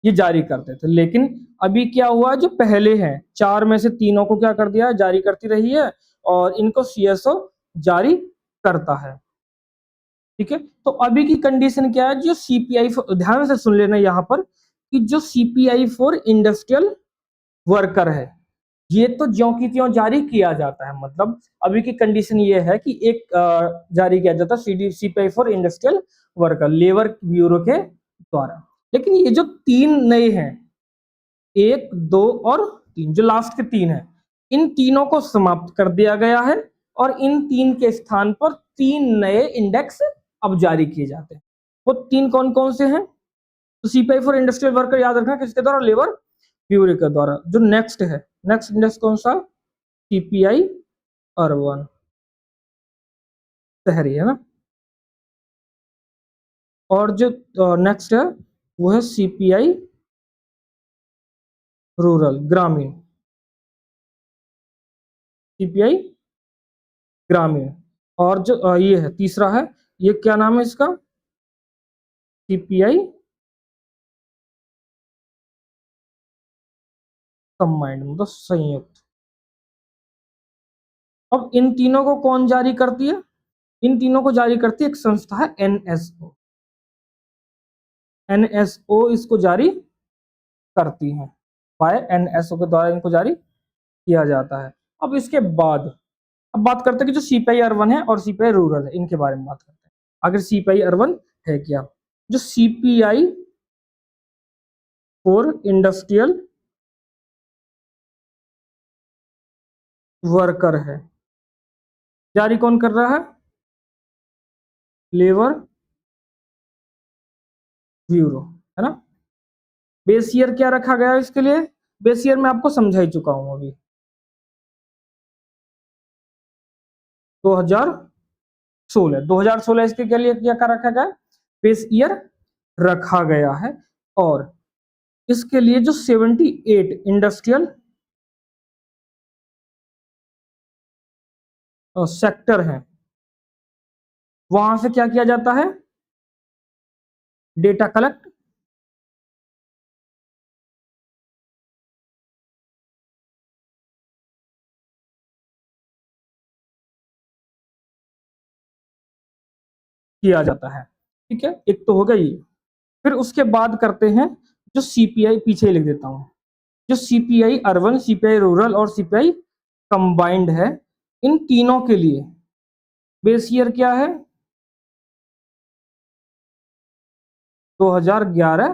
ये जारी करते थे। लेकिन अभी क्या हुआ, जो पहले हैं 4 में से तीनों को क्या कर दिया है, जारी करती रही है, और इनको सीएसओ जारी करता है। ठीक है, तो अभी की कंडीशन क्या है, जो सीपीआई, ध्यान से सुन लेना यहाँ पर, कि जो सीपीआई फॉर इंडस्ट्रियल वर्कर है, ये तो ज्यों की त्यों जारी किया जाता है। मतलब अभी की कंडीशन ये है कि एक जारी किया जाता है CPI for industrial worker, labour bureau के द्वारा। लेकिन ये जो 3 नए हैं, 1, 2 और 3, जो लास्ट के 3 हैं, इन तीनों को समाप्त कर दिया गया है, और इन 3 के स्थान पर 3 नए इंडेक्स अब जारी किए जाते हैं। वो 3 कौन कौन से हैं? तो सीपीआई फॉर इंडस्ट्रियल वर्कर याद रखना किसके द्वारा, लेबर ब्यूरो के द्वारा। जो नेक्स्ट है, नेक्स्ट इंडेक्स कौन सा? सीपीआई अर्बन, शहरी है ना। और जो नेक्स्ट है वो है सीपीआई रूरल, ग्रामीण, सीपीआई ग्रामीण। और जो ये है तीसरा है, ये क्या नाम है इसका? सीपीआई कंबाइंड, मतलब संयुक्त। अब इन तीनों को कौन जारी करती है? इन तीनों को जारी करती है एक संस्था है एनएसओ। एनएसओ इसको जारी करती है, बाय एनएसओ के द्वारा इनको जारी किया जाता है। अब इसके बाद अब बात करते हैं कि जो सीपीआई अर्बन है और सीपीआई रूरल है, इनके बारे में बात करते हैं। आखिर सीपीआई अर्बन है क्या? जो सीपीआई फॉर इंडस्ट्रियल वर्कर है, जारी कौन कर रहा है? लेबर ब्यूरो, है ना। बेस ईयर क्या रखा गया है इसके लिए? बेस ईयर मैं आपको समझा ही चुका हूं अभी, 2016 इसके लिए क्या रखा गया? बेस ईयर रखा गया है। और इसके लिए जो 78 इंडस्ट्रियल सेक्टर है, वहां से क्या किया जाता है? डेटा कलेक्ट किया जाता है। ठीक है, एक तो हो गई। फिर उसके बाद करते हैं जो सीपीआई, पीछे लिख देता हूं, जो सीपीआई अर्बन, सीपीआई रूरल और सीपीआई कंबाइंड है, इन तीनों के लिए बेस ईयर क्या है? 2011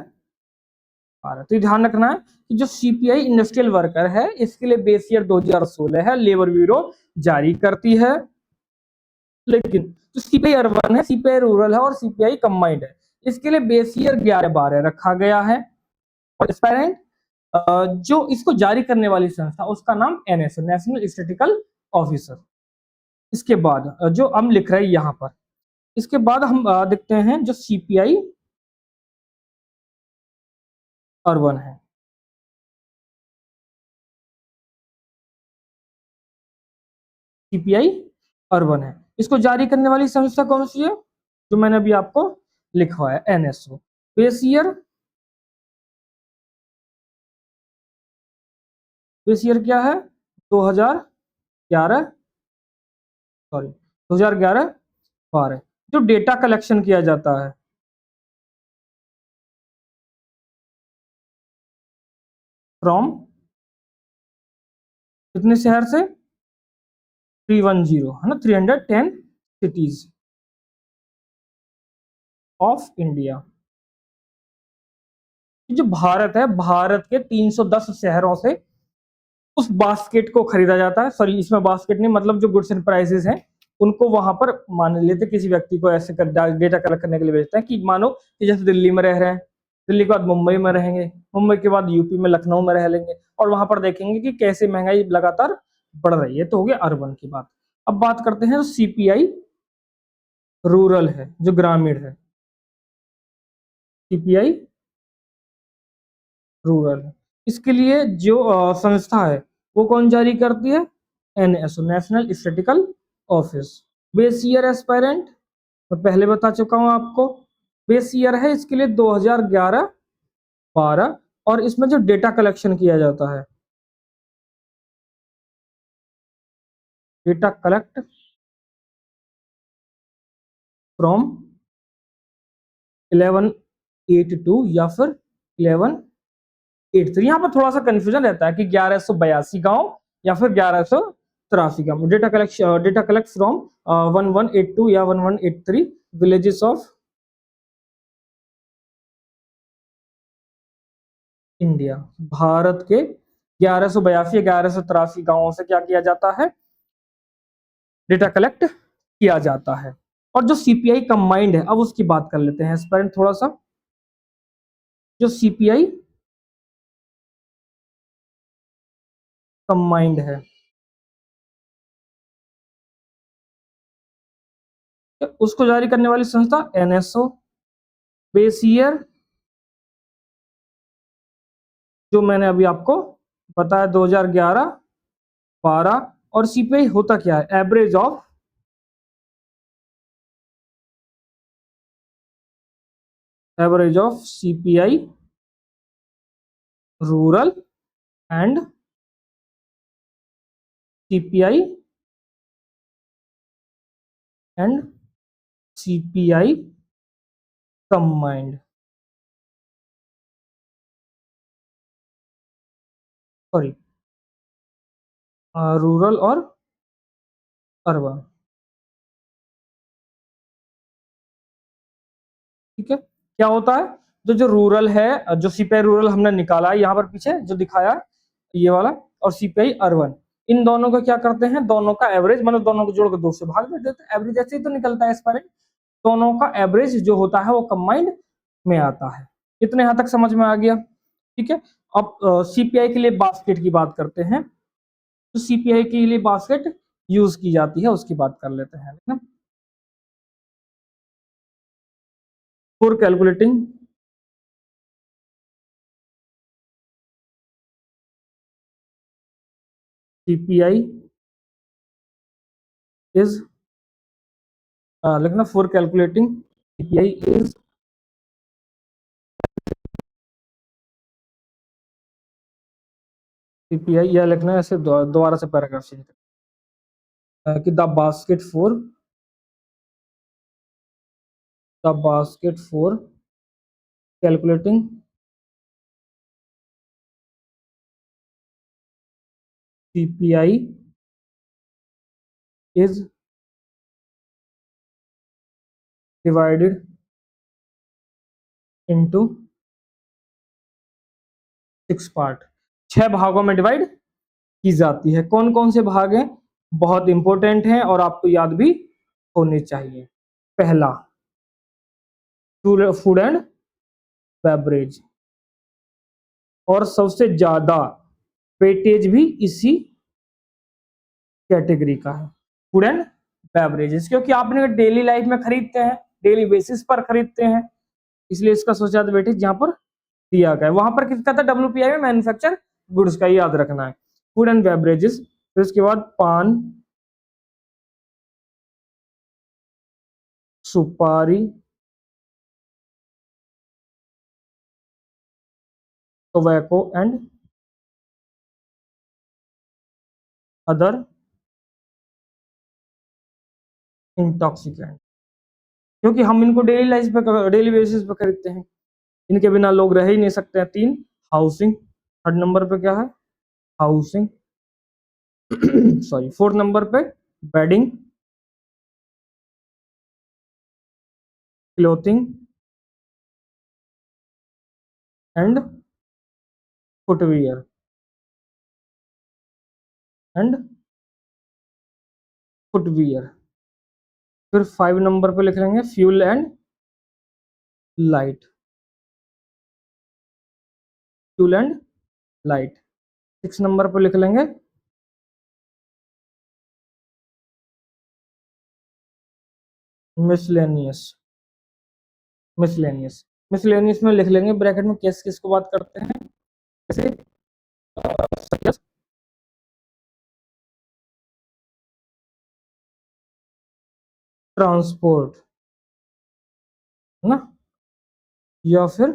12। तो ध्यान रखना है कि जो सीपीआई इंडस्ट्रियल वर्कर है, इसके लिए बेस ईयर 2016 है, लेबर ब्यूरो जारी करती है। लेकिन जो सीपीआई अर्बन है, सीपीआई रूरल है और सीपीआई कंबाइंड है, इसके लिए बेस ईयर 11-12 रखा गया है। और एक्सपेरेंट जो इसको जारी करने वाली संस्था, उसका नाम एनएसओ, नेशनल स्टैटिस्टिकल ऑफिसर। इसके बाद जो हम लिख रहे हैं यहाँ पर, इसके बाद हम देखते हैं जो सीपीआई अर्बन है। सीपीआई अर्बन है, इसको जारी करने वाली संस्था कौन सी है? जो मैंने अभी आपको लिखवाया, NSO. Base year, base year क्या है? 2011, सॉरी 2011-12। जो डेटा कलेक्शन किया जाता है फ्रॉम कितने शहर से? 310 है ना, 310 सिटीज ऑफ इंडिया। जो भारत है, भारत के 310 शहरों से उस बास्केट को खरीदा जाता है। सॉरी, इसमें बास्केट नहीं, मतलब जो गुड्स एंड प्राइसेस हैं उनको वहां पर मान लेते, किसी व्यक्ति को ऐसे डेटा कलेक्ट करने के लिए भेजते हैं कि मानो कि जैसे दिल्ली में रह रहे हैं, दिल्ली के बाद मुंबई में रहेंगे, मुंबई के बाद यूपी में लखनऊ में रह लेंगे, और वहां पर देखेंगे कि कैसे महंगाई लगातार बढ़ रही है। तो हो गया अर्बन की बात। अब बात करते हैं सीपीआई रूरल है, जो ग्रामीण है। सीपीआई रूरल है, इसके लिए जो संस्था है वो कौन जारी करती है? NSO, national statistical office. Base year aspirant मैं पहले बता चुका हूं आपको। बेस ईयर है इसके लिए 2011-12, और इसमें जो डेटा कलेक्शन किया जाता है, डेटा कलेक्ट फ्रॉम 1182 या फिर 1183। यहाँ पर थोड़ा सा कंफ्यूजन रहता है कि 1182 गांव या फिर 1183 गांव। डेटा कलेक्ट फ्रॉम 1182 या 1183 विलेजेस ऑफ इंडिया। भारत के 1182 1183 गांवों से क्या किया जाता है? डेटा कलेक्ट किया जाता है। और जो सीपीआई कंबाइंड है, अब उसकी बात कर लेते हैं एस्पायरेंट थोड़ा सा। जो सीपीआई कंबाइंड है, उसको जारी करने वाली संस्था एनएसओ। बेस ईयर जो मैंने अभी आपको बताया 2011-12। और सीपीआई होता क्या है? Average of CPI rural and CPI and CPI combined. Sorry, rural और अर्बन। ठीक है, क्या होता है? जो रूरल है, जो सीपीआई रूरल हमने निकाला है यहाँ पर पीछे जो दिखाया है, ये वाला, और सीपीआई अर्बन, इन दोनों का क्या करते हैं? दोनों का एवरेज, मतलब दोनों को जोड़कर 2 से भाग दे देते हैं। एवरेज ऐसे ही तो निकलता है इस पर। दोनों का एवरेज जो होता है वो कंबाइंड में आता है। इतने यहां तक समझ में आ गया? ठीक है। अब सीपीआई के लिए बास्केट की बात करते हैं। तो सीपीआई के लिए बास्केट यूज की जाती है, उसकी बात कर लेते हैं ना। फॉर कैलकुलेटिंग सीपीआई इज, लिखना for calculating CPI is CPI, या लिखना है ऐसे दोबारा से पैराग्राफ चेंज कि the basket for calculating CPI is divided into 6 part. 6 भागों में डिवाइड की जाती है। कौन कौन से भाग हैं? बहुत इंपॉर्टेंट हैं और आपको याद भी होने चाहिए। पहला, फूड एंड बेवरेज, और सबसे ज्यादा वेटेज भी इसी कैटेगरी का है, फूड एंड बेवरेजेस, क्योंकि आपने डेली लाइफ में खरीदते हैं, डेली बेसिस पर खरीदते हैं, इसलिए इसका सबसे ज्यादा वेटेज यहाँ पर दिया गया है। वहां पर किसका था? डब्ल्यूपीआई में मैन्युफैक्चर गुड्स का, याद रखना है। फूड एंड बेवरेजेस, फिर उसके बाद पान, सुपारी, टोबैको एंड अदर इंटॉक्सिकेंट, क्योंकि हम इनको डेली बेसिस पे खरीदते हैं, इनके बिना लोग रह ही नहीं सकते हैं। 3, हाउसिंग, थर्ड नंबर पे क्या है? हाउसिंग। सॉरी, फोर्थ नंबर पे bedding, clothing and footwear and footwear. फिर 5 नंबर पे लिख लेंगे fuel and light, fuel and light. 6 number पे लिख लेंगे मिसलेनियस, मिसलेनियस। मिसलेनियस में लिख लेंगे ब्रैकेट में किस किस को बात करते हैं, जैसे ट्रांसपोर्ट, है ना, या फिर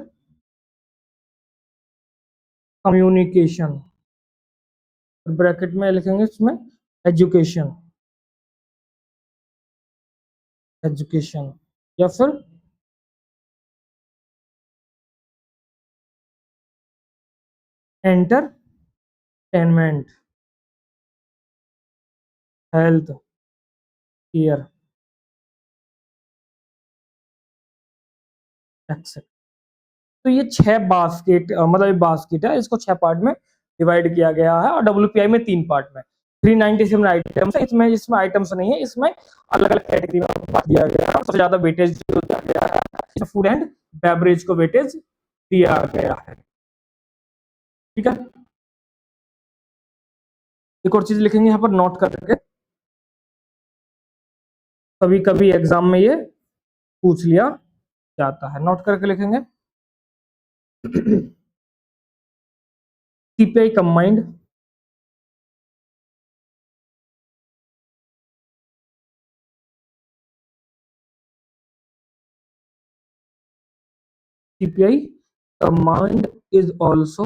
कम्युनिकेशन, ब्रैकेट में लिखेंगे इसमें एजुकेशन, एजुकेशन, या फिर एंटरटेनमेंट, हेल्थ केयर एक्सेट्रा। तो ये 6 बास्केट, मतलब ये बास्केट है, इसको 6 पार्ट में डिवाइड किया गया है, और डब्ल्यूपीआई में 3 पार्ट में 397 आइटम्स है। इसमें इसमें आइटम्स नहीं है, इसमें अलग अलग कैटेगरी में बांट दिया गया है। सबसे ज्यादा वेटेज जो दिया गया है फूड एंड बेवरेज को वेटेज दिया गया है। ठीक है, एक और चीज लिखेंगे यहाँ पर नोट करके, कभी कभी एग्जाम में ये पूछ लिया जाता है, नोट करके लिखेंगे CPI combined, CPI combined is also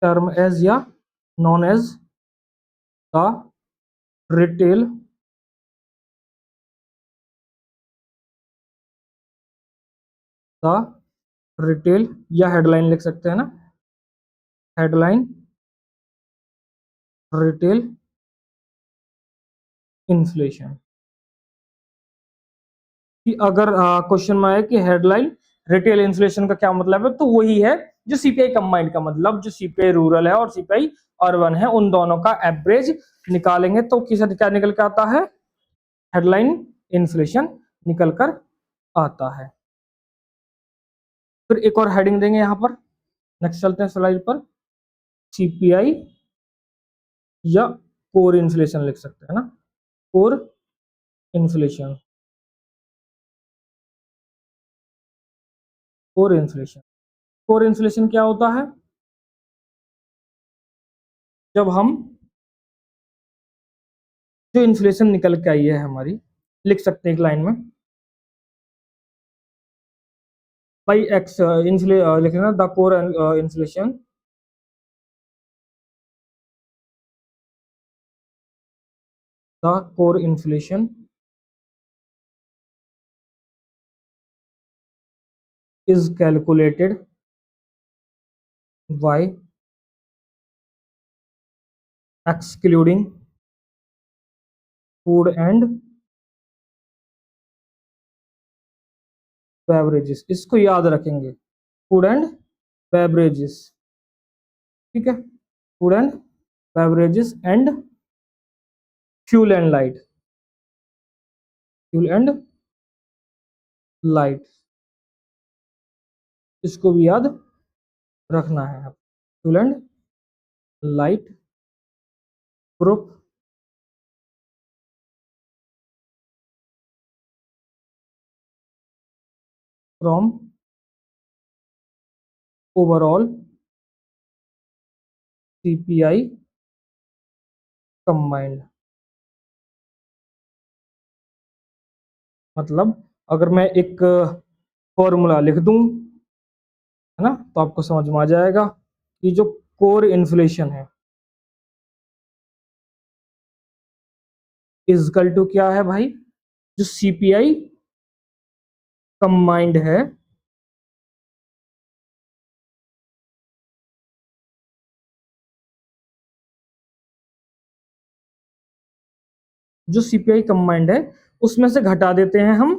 term as या known as the retail the retail, या हेडलाइन लिख सकते हैं ना, हेडलाइन रिटेल इन्फ्लेशन। कि अगर क्वेश्चन में आए कि हेडलाइन रिटेल इन्फ्लेशन का क्या मतलब है, तो वही है जो सीपीआई कंबाइंड का मतलब, जो सीपीआई रूरल है और सीपीआई अर्बन है, उन दोनों का एवरेज निकालेंगे तो किस क्या निकल के आता है, हेडलाइन इन्फ्लेशन निकल कर आता है। फिर एक और हेडिंग देंगे यहाँ पर, नेक्स्ट चलते हैं स्लाइड पर, सीपीआई या कोर इन्फ्लेशन लिख सकते हैं ना, core inflation, core inflation. Core inflation क्या होता है, जब हम जो इन्फ्लेशन निकल के आई है हमारी, लिख सकते हैं एक लाइन में, बाई एक्स लिखना, the core inflation the core inflation is calculated by excluding food and beverages। इसको याद रखेंगे, फूड एंड बेवरेजेस, ठीक है, food and beverages and fuel and light, fuel and light, इसको भी याद रखना है। Fuel and light group from overall CPI combined. मतलब अगर मैं एक फॉर्मूला लिख दूं, है ना, तो आपको समझ में आ जाएगा कि जो कोर इन्फ्लेशन है इजकल टू क्या है भाई, जो सीपीआई कंबाइंड है जो सीपीआई कंबाइंड है उसमें से घटा देते हैं हम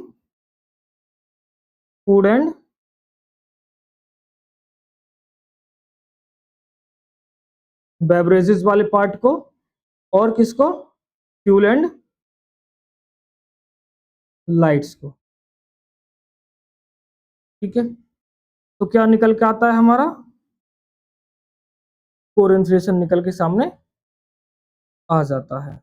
फूड एंड बेवरेजेस वाले पार्ट को, और किसको, फ्यूल एंड लाइट्स को। ठीक है, तो क्या निकल के आता है हमारा, कोर इन्फ्लेशन निकल के सामने आ जाता है।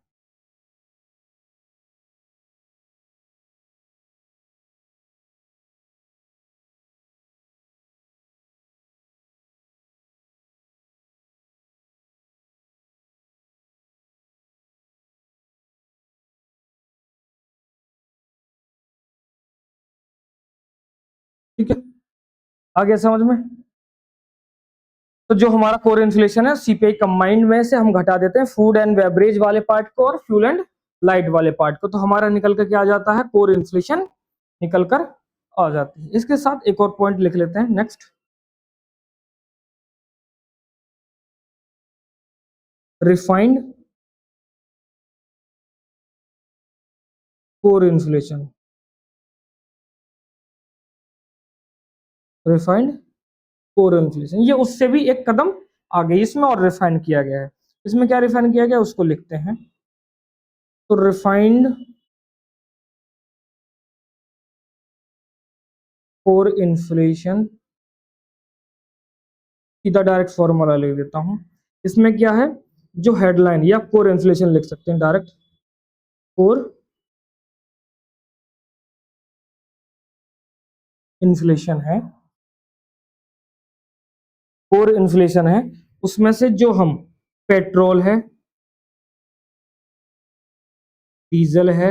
ठीक है, आ गया समझ में। तो जो हमारा कोर इन्फ्लेशन है सीपीआई कंबाइंड में से हम घटा देते हैं फूड एंड बेवरेज वाले पार्ट को और फ्यूल एंड लाइट वाले पार्ट को, तो हमारा निकल कर क्या आ जाता है, कोर इन्फ्लेशन निकल कर आ जाती है। इसके साथ एक और पॉइंट लिख लेते हैं, next, refined core inflation, refined core inflation, ये उससे भी एक कदम आगे इसमें और रिफाइन किया गया है। इसमें क्या रिफाइन किया गया उसको लिखते हैं, तो रिफाइंड कोर इन्फ्लेशन, सीधा डायरेक्ट फॉर्मूला लिख देता हूं। इसमें क्या है, जो हेडलाइन या कोर इन्फ्लेशन लिख सकते हैं डायरेक्ट, कोर इन्फ्लेशन है, कोर इन्फ्लेशन है, उसमें से जो हम पेट्रोल है, डीजल है,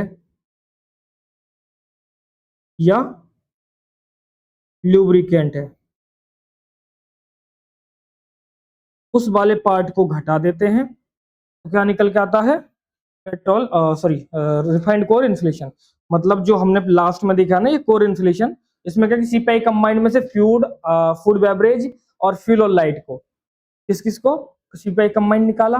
या लुब्रिकेंट है, उस वाले पार्ट को घटा देते हैं, तो क्या निकल के आता है, petrol, sorry, refined core inflation. मतलब जो हमने लास्ट में देखा ना ये कोर इन्फ्लेशन, इसमें क्या, सीपीआई कंबाइंड में से फूड बेवरेज और फ्यूल और लाइट को, किस किस को सीपीआई कंबाइंड निकाला,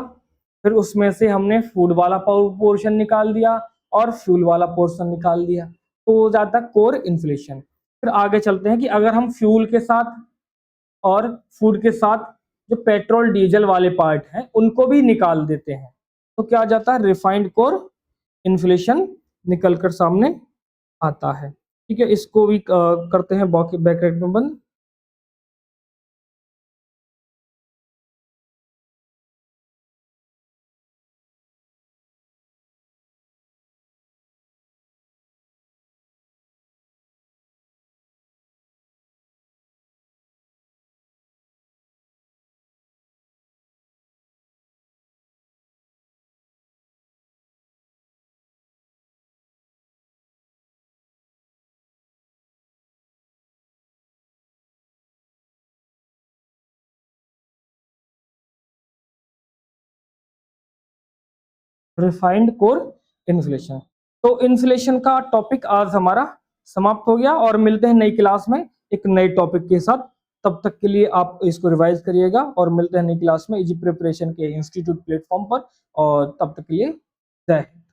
फिर उसमें से हमने फूड वाला पोर्शन निकाल दिया और फ्यूल वाला पोर्शन निकाल दिया, तो हो जाता है कोर इन्फ्लेशन। फिर आगे चलते हैं कि अगर हम फ्यूल के साथ और फूड के साथ जो पेट्रोल डीजल वाले पार्ट हैं उनको भी निकाल देते हैं, तो क्या आ जाता है, रिफाइंड कोर इन्फ्लेशन निकल कर सामने आता है। ठीक है, इसको भी करते हैं ब्रैकेट में बंद। रिफाइंड कोर इन्फ्लेशन, तो इन्फ्लेशन का टॉपिक आज हमारा समाप्त हो गया, और मिलते हैं नई क्लास में एक नए टॉपिक के साथ। तब तक के लिए आप इसको रिवाइज करिएगा, और मिलते हैं नई क्लास में इजी प्रिपरेशन के इंस्टीट्यूट प्लेटफॉर्म पर, और तब तक के लिए जय हिंद।